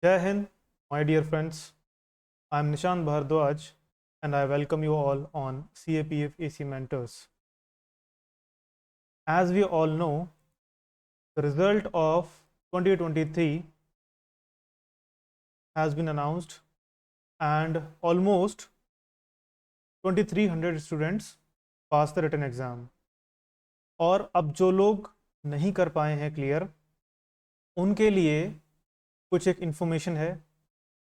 Jai Hind, my dear friends. I am Nishant Bhardwaj and I welcome you all on CAPF AC Mentors. As we all know, the result of 2023 has been announced and almost 2300 students passed the written exam. और अब जो लोग नहीं कर पाए हैं clear, उनके लिए कुछ एक इन्फॉर्मेशन है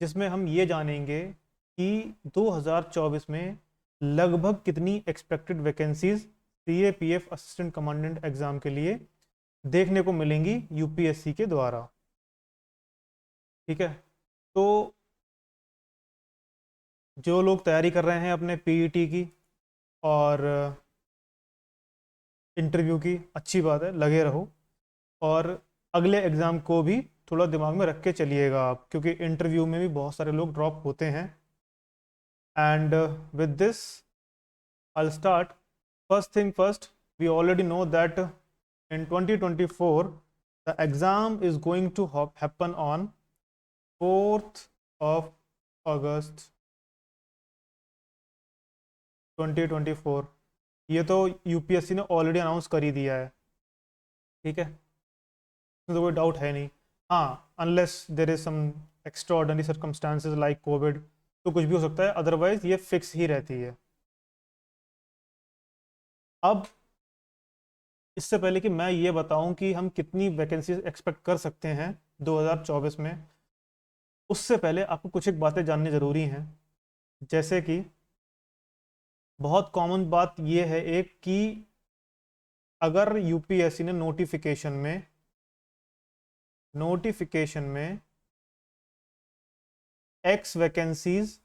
जिसमें हम ये जानेंगे कि 2024 में लगभग कितनी expected vacancies CAPF assistant commandant exam के लिए देखने को मिलेंगी UPSC के द्वारा। ठीक है, तो जो लोग तैयारी कर रहे हैं अपने PET की और इंटरव्यू की, अच्छी बात है, लगे रहो और अगले एग्ज़ाम को भी थोड़ा दिमाग में रख के चलिएगा आप, क्योंकि इंटरव्यू में भी बहुत सारे लोग ड्रॉप होते हैं। And with this I'll start. First thing first, we already know that in 2024 the exam is going to happen on 4th of August 2024। ये तो UPSC ने ऑलरेडी अनाउंस कर ही दिया है। ठीक है, इसमें तो कोई डाउट है नहीं। हाँ, unless there is some extraordinary circumstances like COVID, तो कुछ भी हो सकता है, अदरवाइज ये फिक्स ही रहती है। अब इससे पहले कि मैं ये बताऊं कि हम कितनी वैकेंसीज एक्सपेक्ट कर सकते हैं 2024 में, उससे पहले आपको कुछ एक बातें जाननी ज़रूरी हैं। जैसे कि बहुत कॉमन बात ये है एक कि अगर UPSC ने नोटिफिकेशन में X वैकेंसीज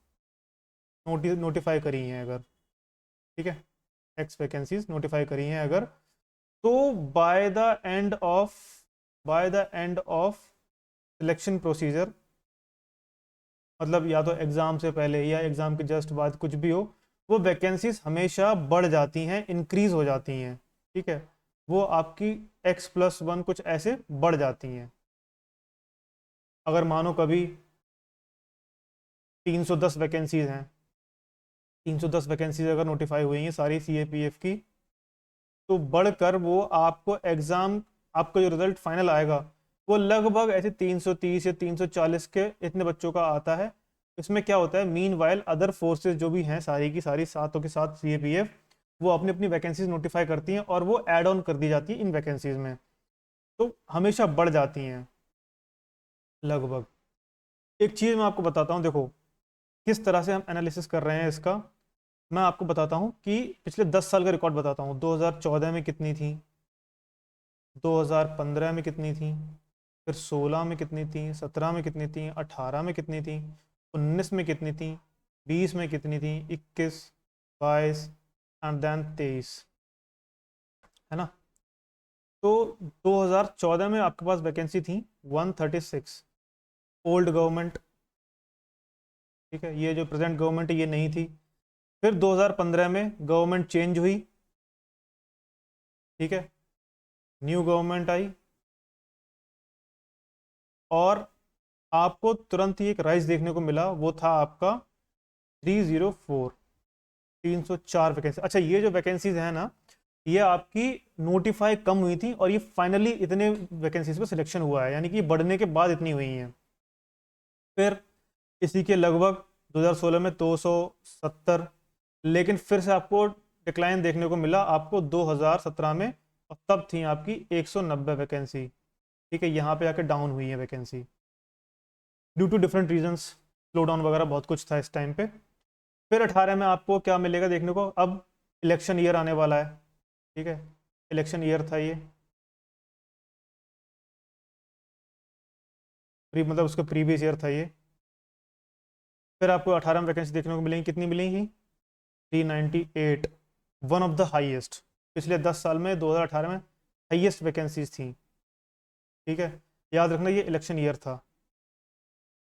नोटिफाई करी हैं अगर, ठीक है, X वैकेंसीज नोटिफाई करी हैं अगर, तो by the end of selection procedure, मतलब या तो एग्ज़ाम से पहले या एग्ज़ाम के जस्ट बाद कुछ भी हो, वो वैकेंसीज हमेशा बढ़ जाती हैं, इंक्रीज़ हो जाती हैं। ठीक है, वो आपकी X+1 कुछ ऐसे बढ़ जाती हैं। अगर मानो कभी 310 वैकेंसीज हैं, 310 वैकेंसीज अगर नोटिफाई हुई हैं सारी CAPF की, तो बढ़कर वो आपको एग्ज़ाम, आपका जो रिज़ल्ट फाइनल आएगा वो लगभग ऐसे 330 या 340 के इतने बच्चों का आता है। इसमें क्या होता है, मीन वाइल अदर फोर्सेज जो भी हैं सारी की सारी सातों के साथ CAPF वो अपनी अपनी वैकेंसीज नोटिफाई करती हैं और वो ऐड ऑन कर दी जाती है इन वैकेंसीज में, तो हमेशा बढ़ जाती हैं लगभग। एक चीज़ मैं आपको बताता हूँ, देखो किस तरह से हम एनालिसिस कर रहे हैं इसका। मैं आपको बताता हूँ कि पिछले 10 साल का रिकॉर्ड बताता हूँ। 2014 में कितनी थी, 2015 में कितनी थी, फिर 16 में कितनी थी, 17 में कितनी थी, 18 में कितनी थी, 19 में कितनी थी, 20 में कितनी थी, 21, 22 एंड देन 23, है ना। तो 2014 में आपके पास वैकेंसी थी 136, ओल्ड गवर्नमेंट। ठीक है, ये जो प्रेजेंट गवर्नमेंट है ये नहीं थी। फिर 2015 में गवर्नमेंट चेंज हुई, ठीक है, न्यू गवर्नमेंट आई और आपको तुरंत ही एक राइज देखने को मिला, वो था आपका 304, 304 वैकेंसी। अच्छा, ये जो वैकेंसीज है ना, ये आपकी नोटिफाई कम हुई थी और ये फाइनली इतने वैकेंसीज पे सिलेक्शन हुआ है, यानी कि बढ़ने के बाद इतनी हुई हैं। फिर इसी के लगभग 2016 में 270, लेकिन फिर से आपको डिक्लाइन देखने को मिला आपको 2017 में, और तब थी आपकी 190 वैकेंसी। ठीक है, यहाँ पे आके डाउन हुई है vacancy due to different reasons, slow down वगैरह बहुत कुछ था इस टाइम पे। फिर 18 में आपको क्या मिलेगा देखने को, अब इलेक्शन ईयर आने वाला है। ठीक है, इलेक्शन ईयर था ये, मतलब उसका प्रीवियस ईयर था ये। फिर आपको 18 में वैकेंसी देखने को मिलेंगी, कितनी मिलेंगी, 398, वन ऑफ द हाईएस्ट। पिछले 10 साल में 2018 में हाईएस्ट वैकेंसीज थी। ठीक है, याद रखना ये इलेक्शन ईयर था।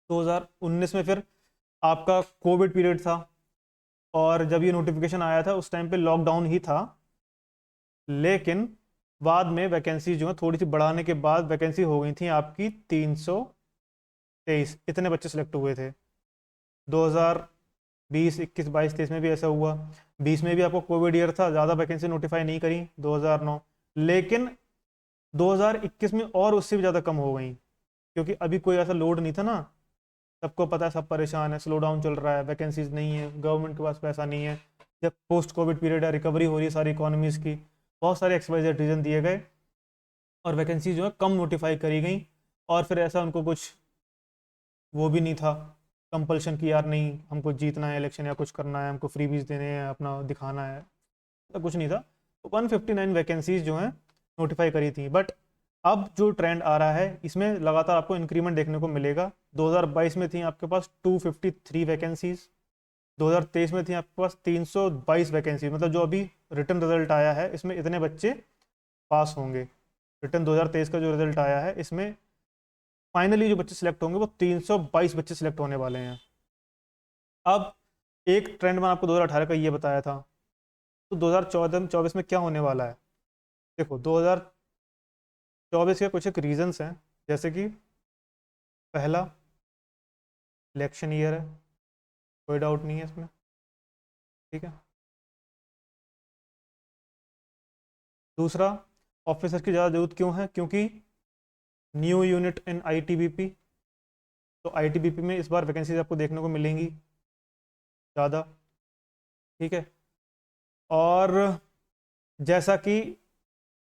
2019 में फिर आपका कोविड पीरियड था और जब ये नोटिफिकेशन आया था उस टाइम पे लॉकडाउन ही था, लेकिन बाद में वैकेंसी जो है थोड़ी सी बढ़ाने के बाद वैकेंसी हो गई थी आपकी 23 इतने बच्चे सिलेक्ट हुए थे। 2020 21 22 23 में भी ऐसा हुआ। 20 में भी आपको कोविड ईयर था, ज़्यादा वैकेंसी नोटिफाई नहीं करी 2009, लेकिन 2021 में और उससे भी ज़्यादा कम हो गई, क्योंकि अभी कोई ऐसा लोड नहीं था ना। सबको पता है, सब परेशान है, स्लो डाउन चल रहा है, वैकेंसीज नहीं है, गवर्नमेंट के पास पैसा नहीं है। जब पोस्ट कोविड पीरियड है, रिकवरी हो रही है सारी इकोनॉमीज़ की, बहुत सारे एक्सवाइजेड रीजन दिए गए और वैकेंसी जो है कम नोटिफाई करी गई। और फिर ऐसा उनको कुछ वो भी नहीं था कंपल्शन की, यार नहीं हमको जीतना है इलेक्शन या कुछ करना है, हमको फ्रीबीज देने हैं, अपना दिखाना है, तो कुछ नहीं था। तो 159 वैकेंसीज जो हैं नोटिफाई करी थी। बट अब जो ट्रेंड आ रहा है इसमें लगातार आपको इंक्रीमेंट देखने को मिलेगा। 2022 में थी आपके पास 253 वैकेंसीज, 2023 में थी आपके पास 322 वैकेंसी, मतलब जो अभी रिटर्न रिजल्ट आया है इसमें इतने बच्चे पास होंगे। रिटर्न 2023 का जो रिजल्ट आया है इसमें फाइनली जो बच्चे सिलेक्ट होंगे वो 322 बच्चे सिलेक्ट होने वाले हैं। अब एक ट्रेंड मैंने आपको 2018 का ये बताया था, तो 2024 में क्या होने वाला है। देखो 2024 के कुछ एक रीजंस हैं, जैसे कि पहला इलेक्शन ईयर है, कोई डाउट नहीं है इसमें, ठीक है। दूसरा, ऑफिसर की ज़्यादा जरूरत क्यों है, क्योंकि न्यू यूनिट इन आईटीबीपी, तो आईटीबीपी में इस बार वैकेंसीज आपको देखने को मिलेंगी ज़्यादा, ठीक है। और जैसा कि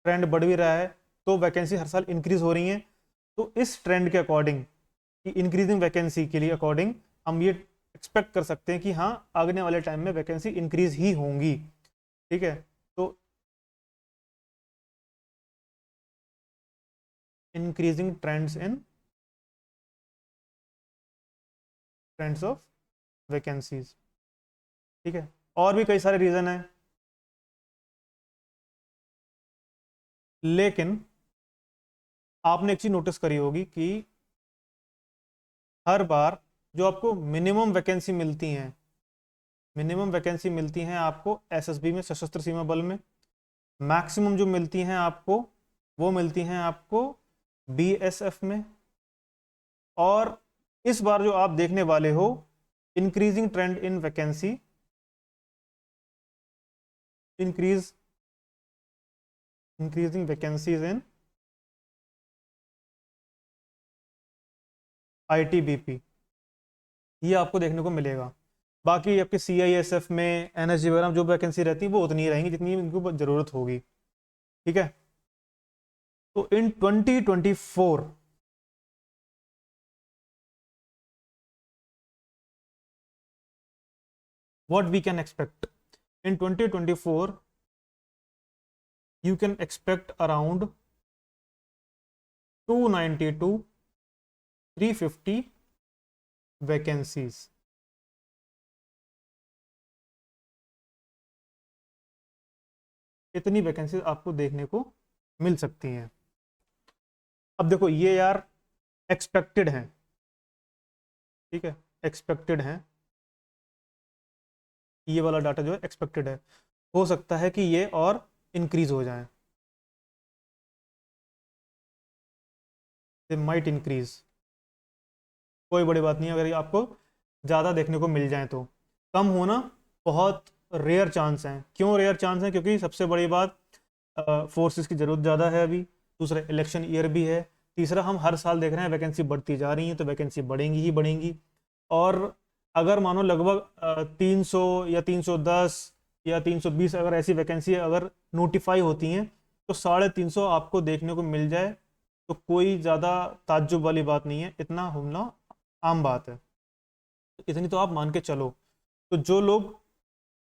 ट्रेंड बढ़ भी रहा है तो वैकेंसी हर साल इंक्रीज हो रही हैं, तो इस ट्रेंड के अकॉर्डिंग कि इंक्रीजिंग वैकेंसी के लिए अकॉर्डिंग हम ये एक्सपेक्ट कर सकते हैं कि हाँ आगने वाले टाइम में वैकेंसी इंक्रीज ही होंगी, ठीक है। तो इंक्रीजिंग ट्रेंड्स ऑफ वैकेंसीज, ठीक है। और भी कई सारे रीज़न हैं, लेकिन आपने एक चीज़ नोटिस करी होगी कि हर बार जो आपको मिनिमम वैकेंसी मिलती हैं, मिनिमम वैकेंसी मिलती हैं आपको एसएसबी में, सशस्त्र सीमा बल में। मैक्सिमम जो मिलती हैं आपको वो मिलती हैं आपको बीएसएफ में। और इस बार जो आप देखने वाले हो increasing trend in vacancy, increasing vacancies in ITBP, ये आपको देखने को मिलेगा। बाकी आपके सीआईएसएफ में, एनएसजी वगैरह जो वैकेंसी रहती है वो उतनी ही रहेंगी जितनी इनको ज़रूरत होगी, ठीक है। तो इन 2024 what we can expect in 2024, you can expect around 290 to 350 vacancies। इतनी वैकेंसीज आपको देखने को मिल सकती हैं। अब देखो ये यार एक्सपेक्टेड हैं, ठीक है, एक्सपेक्टेड हैं, ये वाला डाटा जो है एक्सपेक्टेड है, हो सकता है कि ये और इंक्रीज हो जाए, दे माइट इंक्रीज, कोई बड़ी बात नहीं अगर ये आपको ज़्यादा देखने को मिल जाए तो। कम होना बहुत रेयर चांस हैं। क्यों रेयर चांस हैं, क्योंकि सबसे बड़ी बात फोर्सेस की ज़रूरत ज़्यादा है अभी, दूसरा इलेक्शन ईयर भी है, तीसरा हम हर साल देख रहे हैं वैकेंसी बढ़ती जा रही है, तो वैकेंसी बढ़ेंगी ही बढ़ेंगी। और अगर मानो लगभग 300 या 310 या 320 अगर ऐसी वैकेंसी अगर नोटिफाई होती हैं तो 350 आपको देखने को मिल जाए तो कोई ज़्यादा ताज्जुब वाली बात नहीं है, इतना होना आम बात है। इतनी तो आप मान के चलो। तो जो लोग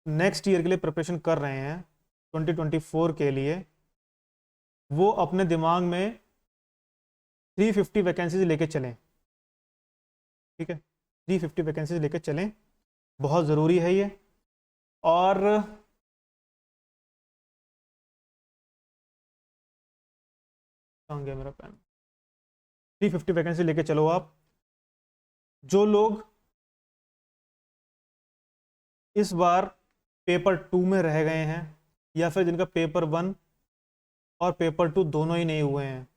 नेक्स्ट ईयर के लिए प्रिपरेशन कर रहे हैं 2024 के लिए, वो अपने दिमाग में 350 वैकेंसीज लेके चलें, ठीक है, 350 वैकेंसीज लेके चलें, बहुत ज़रूरी है ये। और कहाँ गया मेरा पेन, 350 वैकेंसी लेके चलो आप। जो लोग इस बार पेपर 2 में रह गए हैं या फिर जिनका पेपर 1 और पेपर 2 दोनों ही नहीं हुए हैं,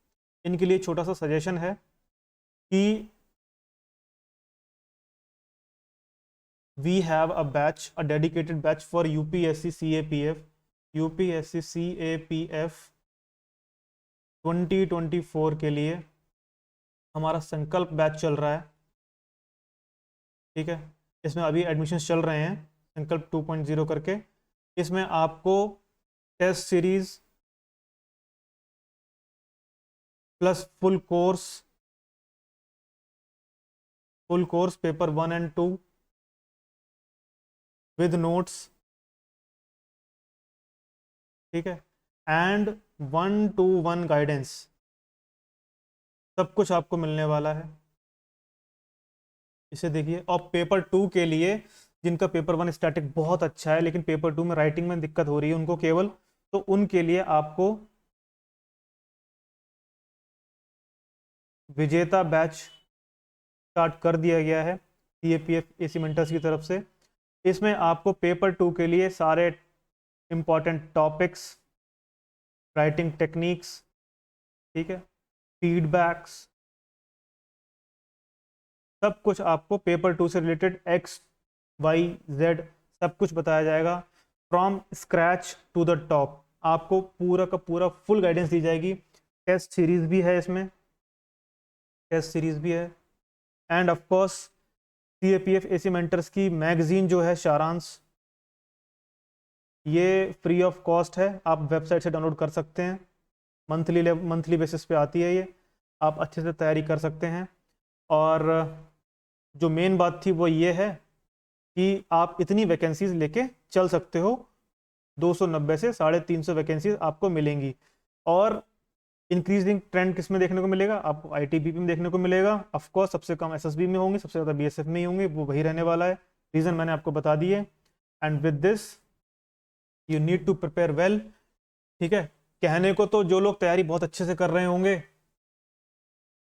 इनके लिए छोटा सा सजेशन है कि we have a batch, a dedicated batch for UPSC CAPF, UPSC CAPF 2024 के लिए हमारा संकल्प बैच चल रहा है, ठीक है। इसमें अभी एडमिशन चल रहे हैं संकल्प 2.0 करके। इसमें आपको test series plus full course paper 1 and 2 with notes, ठीक है, एंड 1-to-1 गाइडेंस, सब कुछ आपको मिलने वाला है। इसे देखिए। और पेपर 2 के लिए जिनका पेपर 1 स्टैटिक बहुत अच्छा है लेकिन पेपर 2 में राइटिंग में दिक्कत हो रही है उनको केवल, तो उनके लिए आपको विजेता बैच स्टार्ट कर दिया गया है CAPF AC मेंटर्स की तरफ से। इसमें आपको पेपर 2 के लिए सारे इम्पॉर्टेंट टॉपिक्स, राइटिंग टेक्निक्स, ठीक है, फीडबैक्स, सब कुछ आपको पेपर 2 से रिलेटेड XYZ सब कुछ बताया जाएगा from scratch to the top. आपको पूरा का पूरा फुल गाइडेंस दी जाएगी। टेस्ट सीरीज भी है इसमें, टेस्ट सीरीज भी है, end of course CAPF AC mentors की मैगजीन जो है सारांश, ये फ्री ऑफ कॉस्ट है, आप वेबसाइट से डाउनलोड कर सकते हैं। मंथली बेसिस पे आती है ये, आप अच्छे से तैयारी कर सकते हैं। और जो मेन बात थी वो ये है कि आप इतनी वैकेंसीज लेके चल सकते हो, 290 से 350 वैकेंसीज आपको मिलेंगी। और इंक्रीजिंग ट्रेंड किस में देखने को मिलेगा? आपको ITBP में देखने को मिलेगा। ऑफ कोर्स सबसे कम SSB में होंगे, सबसे ज़्यादा BSF में ही होंगे, वो वही रहने वाला है। रीज़न मैंने आपको बता दिए। And with this you need to prepare well, ठीक है। कहने को तो जो लोग तैयारी बहुत अच्छे से कर रहे होंगे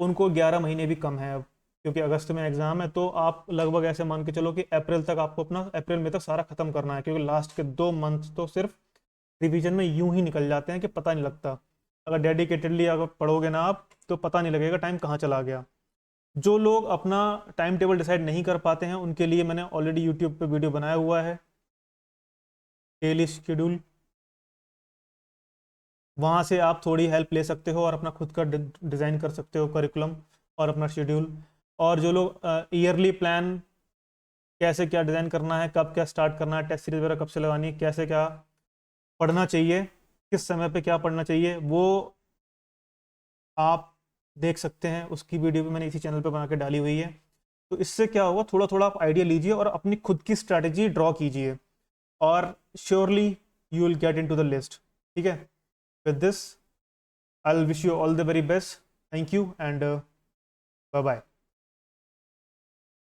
उनको 11 महीने भी कम है अब, क्योंकि अगस्त में एग्ज़ाम है, तो आप लगभग ऐसे मान के चलो कि अप्रैल तक आपको अपना अप्रैल में तक सारा ख़त्म करना है, क्योंकि लास्ट के 2 मंथ तो सिर्फ रिवीजन में यूं ही निकल जाते हैं कि पता नहीं लगता। अगर डेडिकेटेडली अगर पढ़ोगे ना आप तो पता नहीं लगेगा टाइम कहाँ चला गया। जो लोग अपना टाइम टेबल डिसाइड नहीं कर पाते हैं उनके लिए मैंने ऑलरेडी यूट्यूब पे वीडियो बनाया हुआ है, डेली शेड्यूल, वहाँ से आप थोड़ी हेल्प ले सकते हो और अपना खुद का डिज़ाइन कर सकते हो करिकुलम और अपना शेड्यूल। और जो लोग ईयरली प्लान कैसे क्या डिज़ाइन करना है, कब क्या स्टार्ट करना है, टेस्ट सीरीज वगैरह कब से लगानी है, कैसे क्या पढ़ना चाहिए, किस समय पे क्या पढ़ना चाहिए, वो आप देख सकते हैं। उसकी वीडियो भी मैंने इसी चैनल पे बना के डाली हुई है। तो इससे क्या होगा, थोड़ा थोड़ा आप आइडिया लीजिए और अपनी खुद की स्ट्रैटेजी ड्रॉ कीजिए और surely you will get into the list, ठीक है। With this I will wish you all the very best. Thank you and bye bye.